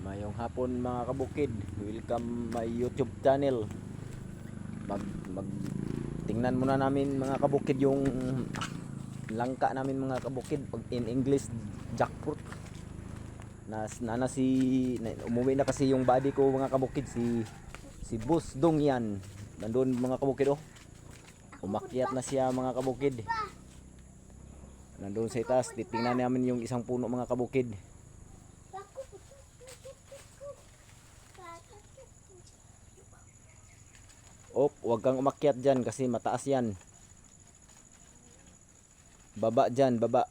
Mayong hapon mga kabukid, welcome my YouTube channel. Mag tingnan muna namin mga kabukid yung langka namin mga kabukid, pag in English jackfruit. Umuwi na kasi yung body ko mga kabukid, si Boss Dong yan. Nandun mga kabukid oh. Umakyat na siya mga kabukid. Nandun sa itaas, titingnan namin yung isang puno mga kabukid. Oh, wag kang umakyat dyan kasi mataas yan. Baba dyan, baba.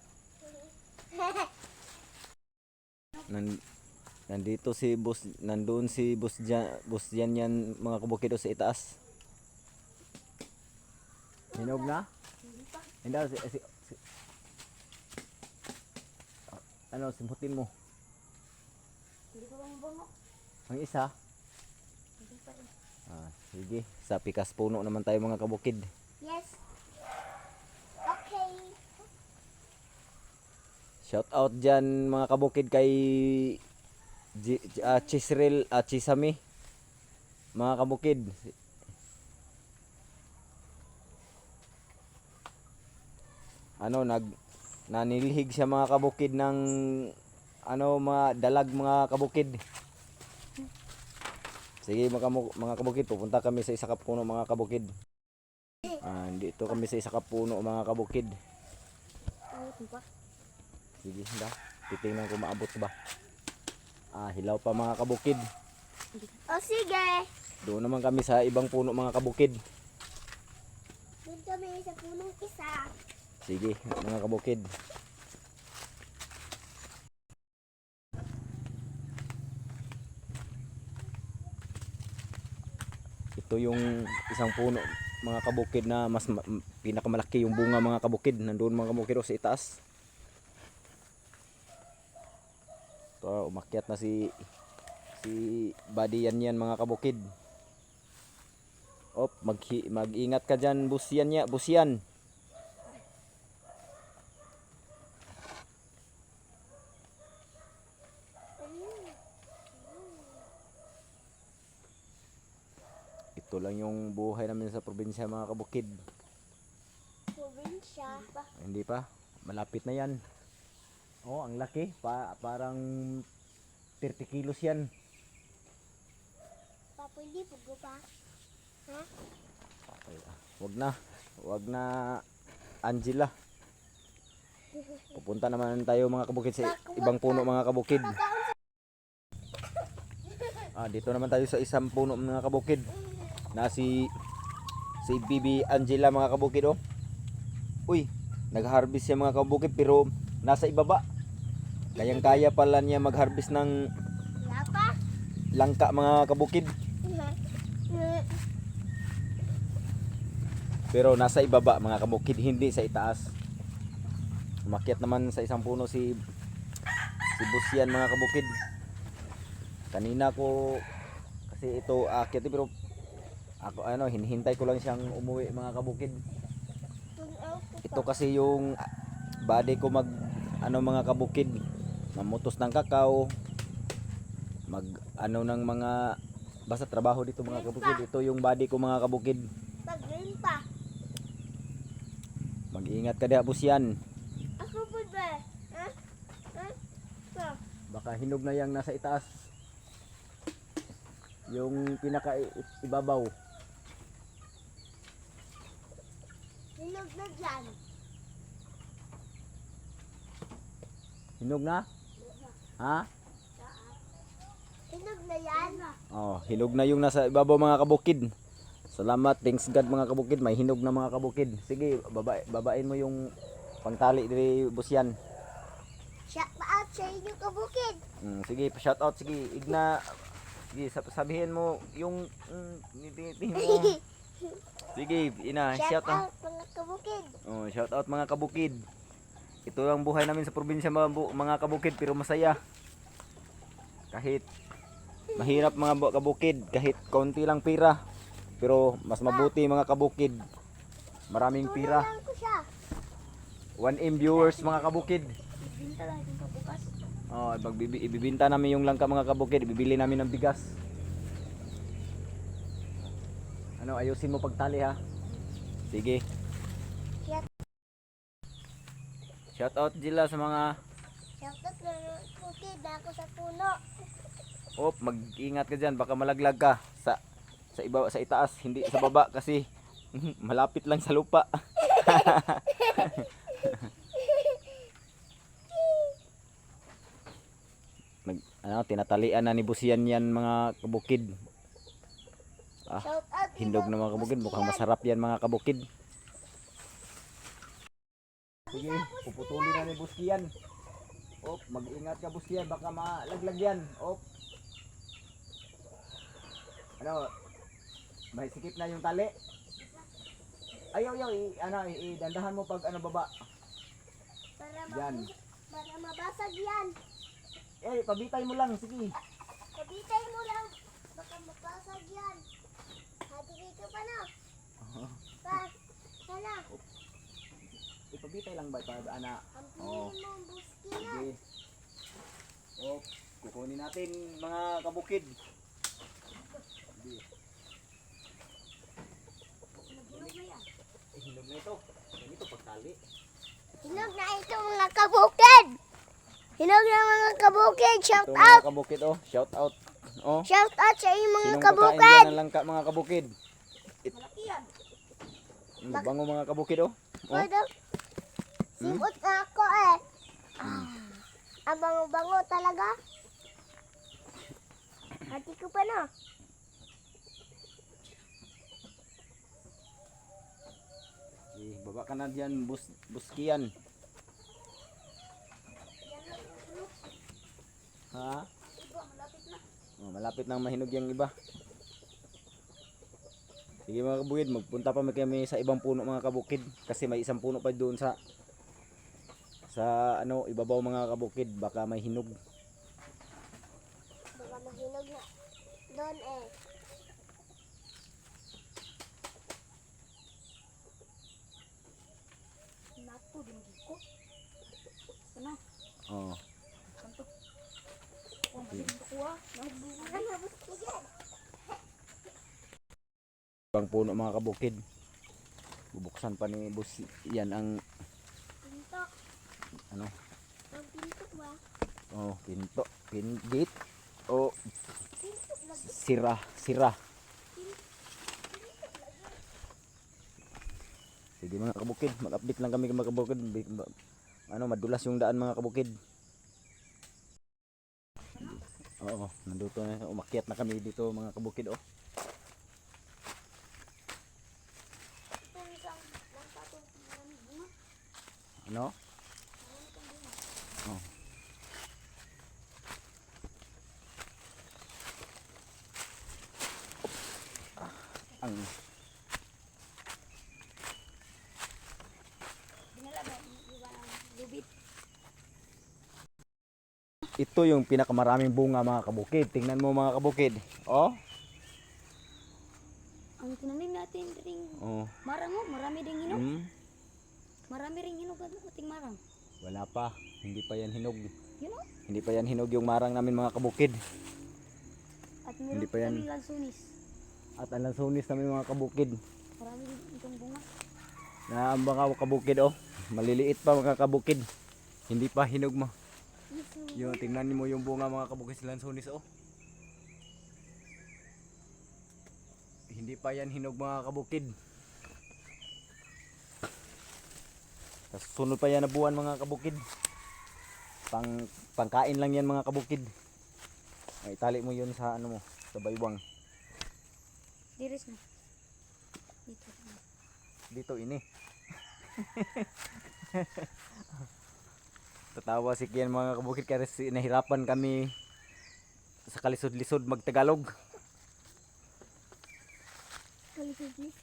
Nandito si boss, nandoon si boss dyan yan mga kabukid sa itaas. Hinog na? Hindi ano, simputin mo. Hindi pa bang bungo? Ang isa? Hindi pa rin. Sige, sa pikas puno naman tayo mga kabukid. Yes. Okay. Shout out dyan mga kabukid kay Chisril Chisami. Mga kabukid. Nanilhig siya mga kabukid ng mga dalag mga kabukid. Sige mga kabukid, pupunta kami sa isa ka puno mga kabukid. Dito kami sa isa ka puno mga kabukid. Sige, titingnan ko maabot ba. Hilaw pa mga kabukid. O sige. Doon naman kami sa ibang puno mga kabukid. Doon kami sa punong isa. Sige mga kabukid. Ito yung isang puno mga kabukid na pinakamalaki yung bunga mga kabukid. Nandoon mga kabukid sa itaas. Ito, umakyat na si Buddy yan mga kabukid. Mag-ingat ka dyan busyan. Ito lang yung buhay namin sa probinsya mga kabukid. Probinsya. Hindi pa, malapit na yan. Oh, ang laki, parang 30 kilos yan. Papa, hindi pugo pa. Ha? Okay, wag na Angela. Pupunta naman tayo mga kabukid sa ibang puno mga kabukid. Dito naman tayo sa isang puno mga kabukid. Na si Bibi Angela mga kabukid oh. Uy, nag-harvest siya mga kabukid pero nasa ibaba. Kayang-kaya pala niya mag-harvest ng langka mga kabukid. Pero nasa ibaba mga kabukid, hindi sa itaas. Umakyat naman sa isang puno si Busyan mga kabukid. Kanina ko kasi ito aakyat pero ako hinihintay ko lang siyang umuwi mga kabukid. Ito kasi yung body ko mga kabukid, mamutos ng kakao, ng mga basta trabaho dito mga kabukid. Ito yung body ko mga kabukid. Paglimpa. Mag-ingat ka diha busyan. Ako po ba? Ha? Baka hinog na yang nasa itaas. Yung pinaka ibabaw. Hinog na dyan. Hinog na? Ha? Hinog na yan. Hinog na yung nasa ibabaw mga kabukid. Salamat, thanks God mga kabukid, may hinog na mga kabukid. Sige, babain mo yung pangtali diri busyan. Shout out sa inyo kabukid. Sige, shout out, sige, Igna. Sige, sabihin mo yung mo. Sige, Shout out mga kabukid. Shout out mga kabukid. Ito ang buhay namin sa probinsya mga kabukid pero masaya. Kahit mahirap mga kabukid, kahit kaunti lang pira. Pero mas mabuti mga kabukid. Maraming pira. 1M viewers mga kabukid. Binta lang yung kabukas. Oh, ibibinta namin yung langka mga kabukid, ibibili namin ng bigas. Ano, ayusin mo pagtali ha. Sige. Shout Shout out Jilla sa mga out na bukid na ako sa puno. mag-ingat ka diyan, baka malaglag ka sa iba sa itaas, hindi sa baba kasi malapit lang sa lupa. Tinatalian na ni Busian yan mga kabukid. Shout out Hindog na mga kabukid, mukhang masarap yan mga kabukid. Sige, puputulin na ni Busian. Mag-ingat ka Busian, baka malaglag yan. Ano, may sikip na yung tali. Ayaw, dandahan mo pag baba. Yan. Para mabasag yan. Pabitay mo lang, sige. Kabitay mo lang. Baka mabasag yan. Hati dito pa na. Sana. Ipabitay lang ba para ana? Ampunin mo ang buski na. Sige. Kukunin natin mga kabukid. Sige. Hinog na ito. Ganito pagtali. Hinog na ito mga kabukid. Hinog na mga kabukid. Shout Ito out. mga kabukid shout out. Shout out sa inyo mga Sinong kakain kabukid. dyan ng langka mga kabukid? Malaki yan. Bango mga kabukid Pwede. Simot na ako Ang bango-bango talaga. Hati ko pa na. Baba ka na dyan, buskian. Ha? Malapit nang mahinog yung iba. Sige mga kabukid, magpunta pa kami sa ibang puno mga kabukid. Kasi may isang puno pa doon sa ibabaw mga kabukid. Baka may hinog. Baka mahinog na. Doon Nato, dinigil ko. Ano? Oo. Ibang puno mga kabukid. Bubuksan pa ni Bus yan ang Pinto. ano? Ang pinto ba? Pinto, pindit o Pinto lagi. sira. Sige mga kabukid, mag-update lang kami mga kabukid. Madulas yung daan mga kabukid. Nandito na, umakyat na kami dito mga kabukid Ano? Ang ito yung pinakamaraming bunga mga kabukid. Tingnan mo mga kabukid. Ang tinanim natin ring marang marami ding hinog. Marami ring hinog at ating marang. Wala pa, hindi pa yan hinog. Hindi pa yan hinog yung marang namin mga kabukid. At meron pa yan. kaming lansunis. At ang lansunis namin mga kabukid. Marami din itong bunga. Na ang mga kabukid maliliit pa mga kabukid. Hindi pa hinog mo. Yung tingnan mo yung bunga mga kabukid sa lansunis Hindi pa yan hinog mga kabukid. Tapos sunod pa yan na buwan mga kabukid. Pangkain lang yan mga kabukid. Itali mo yun sa sa baywang. Diris na. Dito ini. Tatawa si Kian mga kabukid kasi nahirapan kami sa kalisod-lisod magtagalog. Kalisod-lisod.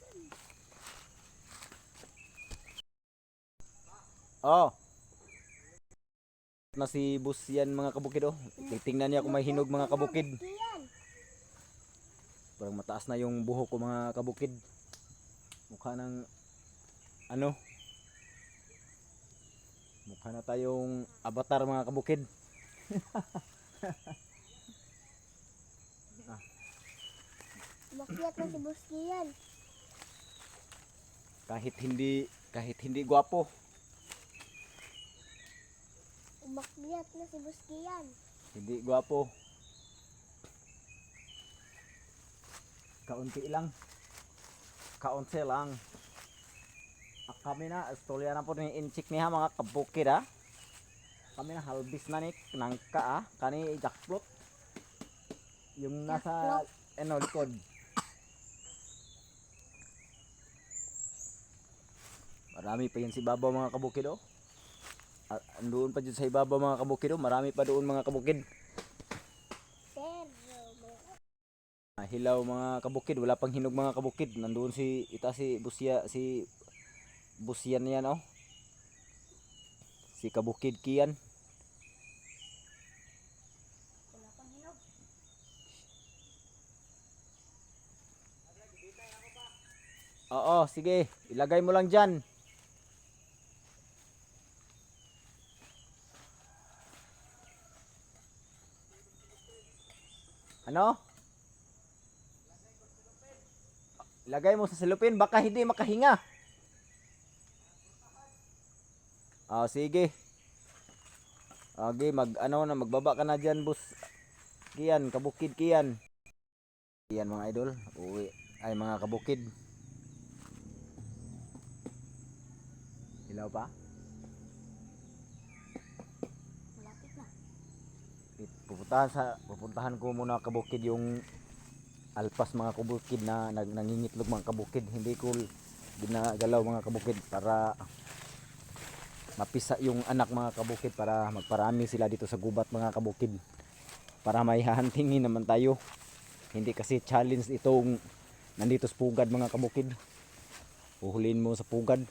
Na si Bus yan mga kabukid Titingnan niya kung may hinog mga kabukid. Parang mataas na yung buhok ko mga kabukid. Mukha ng mukha na tayong avatar mga kabukid. Umakyat na si Buskian. Kahit hindi gwapo. Umakyat na si Buskian. Hindi gwapo. Kaunti lang. Kaunti lang. Kami na, istorya na po ni inchik niya mga kabukid ha. Kami na halbis na ni nangka ha. Kani jackfruit. Yung nasa likod. Marami pa yan si Baba mga kabukid oh. Andoon pa dyan sa ibabaw mga kabukid oh. Marami pa doon mga kabukid. Hilaw mga kabukid, wala pang hinog mga kabukid. Nandoon si Busyan yan oh. Si Kabukid Kian. Wala pang hinog. Oo, sige. Ilagay mo lang dyan. Ano? Ilagay mo sa silupin, baka hindi makahinga. Sige. Okay, magbaba ka na diyan, boss. Kian, Kabukid Kian. Kian mga idol, uwi ay mga kabukid. Hilaw pa? Malapit na. Pupuntahan ko muna kabukid yung alpas mga kabukid na nangingitlog mga kabukid. Hindi ko ginagalaw mga kabukid para mapisa yung anak mga kabukid, para magparami sila dito sa gubat mga kabukid, para may hahantingin naman tayo. Hindi kasi challenge itong nandito sa pugad mga kabukid. Uhulin mo sa pugad.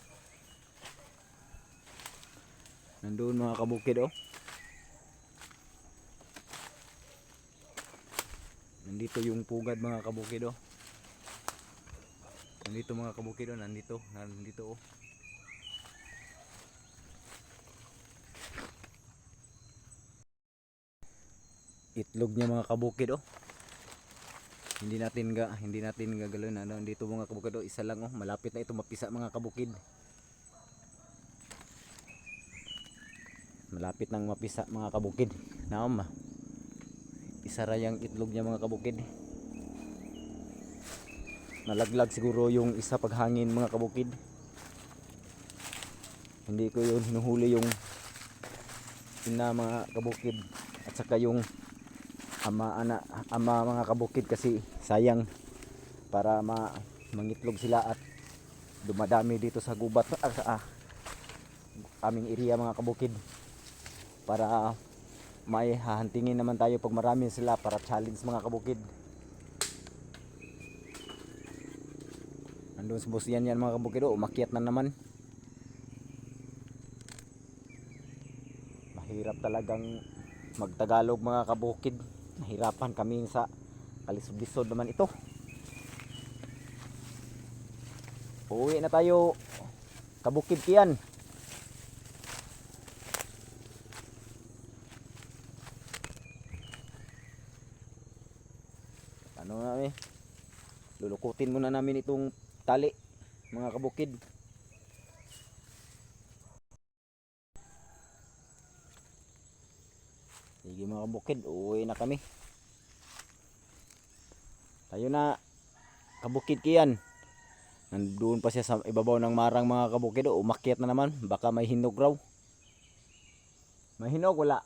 Nandoon mga kabukid oh. Nandito yung pugad mga kabukid oh. Nandito mga kabukid oh, nandito oh. Itlog niya mga kabukid oh. Hindi natin gagalawin ano. Dito mga kabukid oh, isa lang oh, malapit na ito mapisa mga kabukid. Malapit nang mapisa mga kabukid. Naam. Isa ra yang itlog niya mga kabukid. Nalaglag siguro yung isa paghangin mga kabukid. Hindi ko yun hinuhuli yung ina mga kabukid, at saka yung ama mga kabukid, kasi sayang para mangitlog sila at dumadami dito sa gubat sa aming area mga kabukid, para may hahantingin naman tayo pag marami sila, para challenge mga kabukid. Andun sa Busyan yan mga kabukid oh, umakyat na naman. Mahirap talagang magtagalog mga kabukid. Nahirapan kami sa kalisod-lisod naman ito. Uuwi na tayo Kabukid Kian. Ano na lulukutin muna namin itong tali mga kabukid. Sige mga kabukid, uuwi na kami. Tayo na Kabukid Kian. Nandoon pa siya sa ibabaw ng marang mga kabukid. Umakyat na naman, baka may hinog raw. May hinog wala?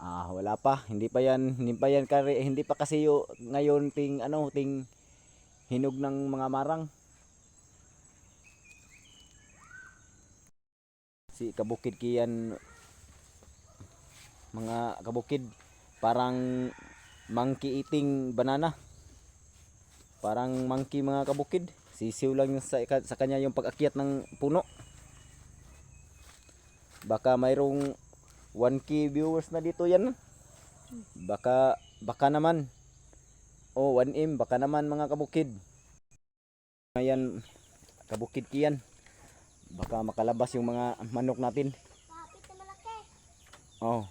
Wala pa. Hindi pa kasi ngayon ting hinog ng mga marang. Si Kabukid Kian mga kabukid, parang monkey eating banana. Parang monkey mga kabukid. Sisiw lang yung sa kanya yung pag-akyat ng puno. Baka mayroong 1K viewers na dito yan. Baka naman. 1M baka naman mga kabukid. Ayan Kabukid Kian. Baka makalabas yung mga manok natin. Kapit na malaki. Oh.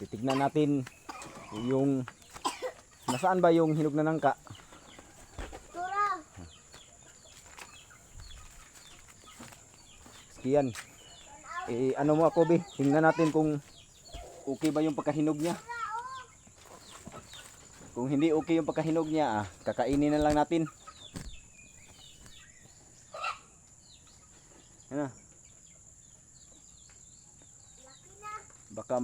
Titignan natin yung nasaan ba yung hinog na nangka. Tura. Yan. Ano mo ako, Bi? Tingnan natin kung okay ba yung pagkahinog niya. Kung hindi okay yung pagkahinog niya, kakainin na lang natin. Ano? Baka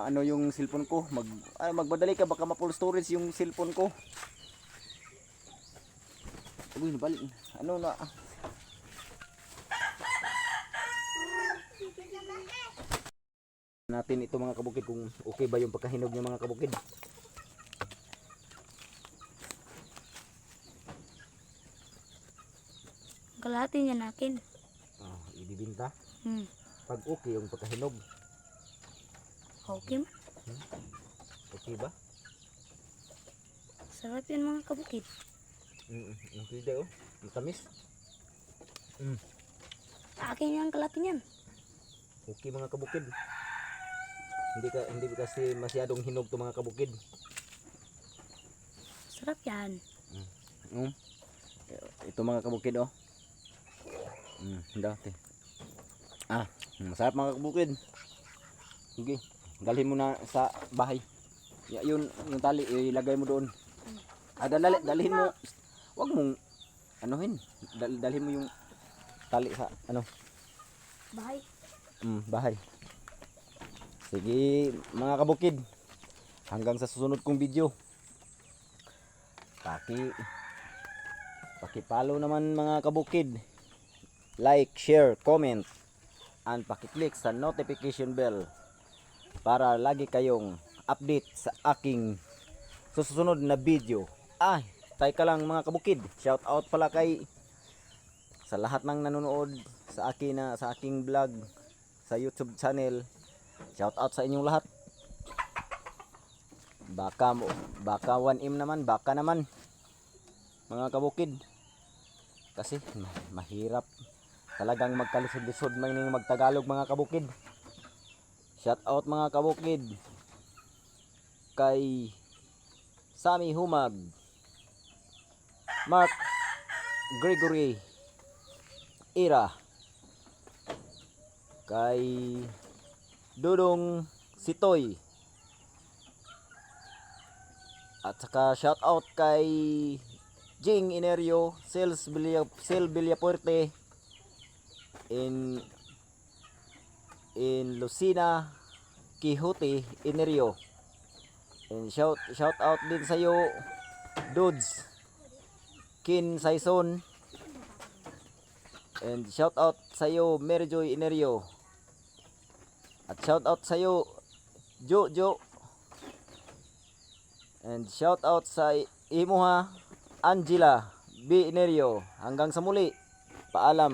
ano yung cellphone ko. Magbadali ka, baka ma-full storage yung cellphone ko. Uy, nabalik. Ano na? Natin ito mga kabukid kung okay ba yung pagkahinog niya mga kabukid. Kalahati niya nakin. Ibibinta. Hmm. Pag okay yung pagkahinog. Okay man. Okay ba? Sarap yan mga kabukid. Okay daw. Matamis. Akin yan kalahati niyan. Okay mga kabukid. Hindi kasi masyadong hinog to mga kabukid. Sarap yan. Ito mga kabukid oh. Dati. Masarap mga kabukid. Sige, dalhin mo na sa bahay. Yung tali ilagay mo doon. Dalhin mo. Wag mong anuhin. Dalhin mo yung tali sa Bahay. Bahay. Sige mga kabukid. Hanggang sa susunod kong video. Paki-follow naman mga kabukid. Like, share, comment, and paki-click sa notification bell para lagi kayong update sa aking susunod na video. Teka lang mga kabukid. Shout out pala sa lahat ng nanonood sa aking vlog sa YouTube channel. Shout out sa inyong lahat. Baka 1M naman, baka naman mga kabukid. Kasi mahirap talagang magkalisod-lisod magtagalog mga kabukid. Shout out mga kabukid kay Sammy Humag, Mark Gregory Ira, kay Dudong Sitoy, at saka shout out kay Jing Inerio, Sel Villapuerte in Lucina, Quixote Inerio. And shout out din sa iyo Dudes Kin Saison. And shout out sa iyo Mary Joy Inerio. At shout out sa iyo Jojo. And shout out sa Imuha Angela B. Inerio. Hanggang sa muli. Paalam.